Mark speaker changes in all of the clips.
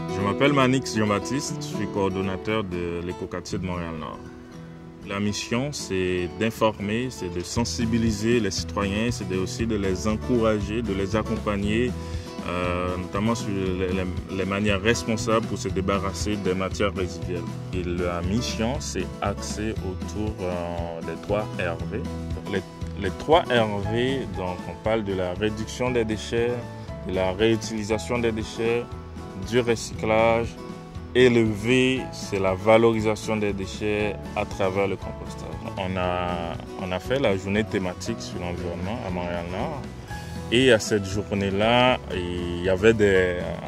Speaker 1: Je m'appelle Manix Jean-Baptiste, je suis coordonnateur de l'écoquartier de Montréal-Nord. La mission, c'est d'informer, c'est de sensibiliser les citoyens, c'est aussi de les encourager, de les accompagner, notamment sur les manières responsables pour se débarrasser des matières résiduelles. Et la mission, c'est axé autour des 3 RV. Les 3 RV, donc on parle de la réduction des déchets, de la réutilisation des déchets, du recyclage, et le V, c'est la valorisation des déchets à travers le compostage. On a fait la journée thématique sur l'environnement à Montréal-Nord, et à cette journée-là,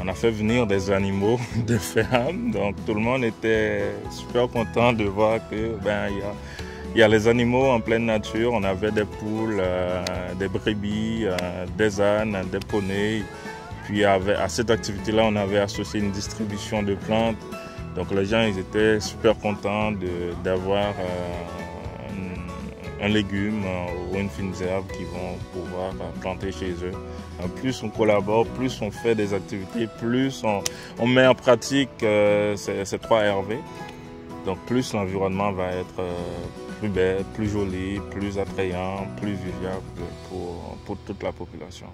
Speaker 1: on a fait venir des animaux de ferme, donc tout le monde était super content de voir que il y a les animaux en pleine nature. On avait des poules, des brebis, des ânes, des poneys. Puis à cette activité-là, on avait associé une distribution de plantes. Donc les gens, ils étaient super contents d'avoir un légume ou une fine herbe qu'ils vont pouvoir planter chez eux. Plus on collabore, plus on fait des activités, plus on met en pratique ces 3 RV. Donc plus l'environnement va être plus belle, plus joli, plus attrayant, plus vivable pour toute la population.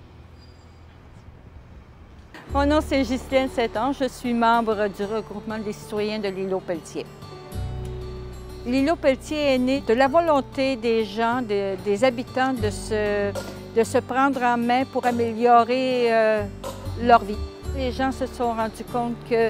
Speaker 2: Mon nom, c'est Ghislaine Saint-Ange. Je suis membre du regroupement des citoyens de l'îlot Pelletier. L'îlot Pelletier est né de la volonté des gens, des habitants, de se prendre en main pour améliorer leur vie. Les gens se sont rendus compte que,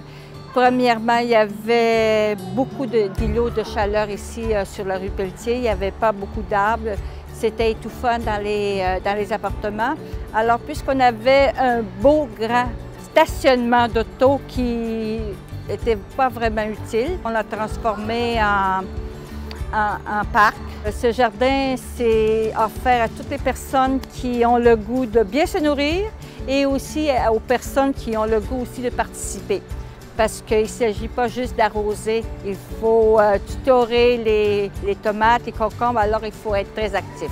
Speaker 2: premièrement, il y avait beaucoup d'îlots de chaleur ici sur la rue Pelletier. Il n'y avait pas beaucoup d'arbres. C'était étouffant dans les appartements. Alors, puisqu'on avait un beau grand stationnement d'auto qui n'était pas vraiment utile, on l'a transformé en parc. Ce jardin s'est offert à toutes les personnes qui ont le goût de bien se nourrir et aussi aux personnes qui ont le goût aussi de participer. Parce qu'il ne s'agit pas juste d'arroser, il faut tutorer les tomates, les concombres, alors il faut être très actif.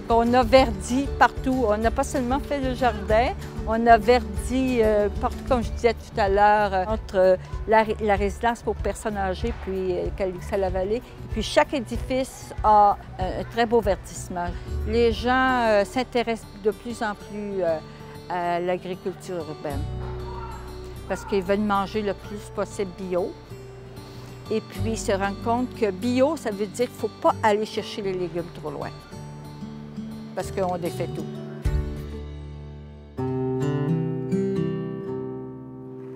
Speaker 2: On a verdi partout. On n'a pas seulement fait le jardin, on a verdi partout, comme je disais tout à l'heure, entre la résidence pour personnes âgées puis Calix-à-la-Vallée. Puis chaque édifice a un très beau verdissement. Les gens s'intéressent de plus en plus à l'agriculture urbaine parce qu'ils veulent manger le plus possible bio. Et puis ils se rendent compte que bio, ça veut dire qu'il ne faut pas aller chercher les légumes trop loin, parce qu'on défait tout.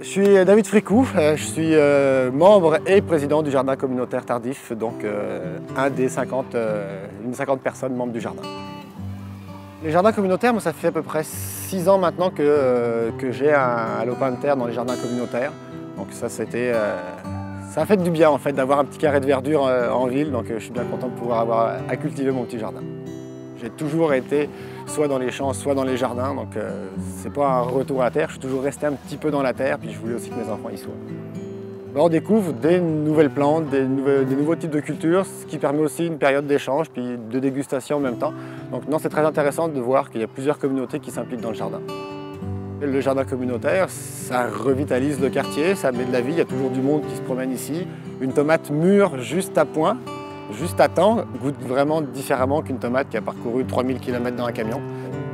Speaker 3: Je suis David Fricou, je suis membre et président du jardin communautaire Tardif, donc une des 50 personnes membres du jardin. Les jardins communautaires, moi, ça fait à peu près 6 ans maintenant que j'ai un lopin de terre dans les jardins communautaires. Donc ça a fait du bien en fait d'avoir un petit carré de verdure en ville, donc je suis bien content de pouvoir avoir à cultiver mon petit jardin. J'ai toujours été soit dans les champs, soit dans les jardins, donc c'est pas un retour à terre, je suis toujours resté un petit peu dans la terre, puis je voulais aussi que mes enfants y soient. On découvre des nouvelles plantes, des nouveaux types de cultures, ce qui permet aussi une période d'échange, puis de dégustation en même temps. Donc non, c'est très intéressant de voir qu'il y a plusieurs communautés qui s'impliquent dans le jardin. Le jardin communautaire, ça revitalise le quartier, ça met de la vie, il y a toujours du monde qui se promène ici. Une tomate mûre juste à point, juste à temps, goûte vraiment différemment qu'une tomate qui a parcouru 3000 km dans un camion.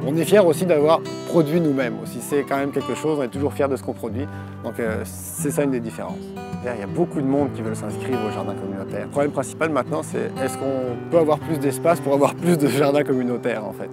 Speaker 3: On est fiers aussi d'avoir produit nous-mêmes aussi, c'est quand même quelque chose, on est toujours fiers de ce qu'on produit, donc c'est ça une des différences. Il y a beaucoup de monde qui veulent s'inscrire au jardin communautaire. Le problème principal maintenant, c'est est-ce qu'on peut avoir plus d'espace pour avoir plus de jardins communautaires en fait.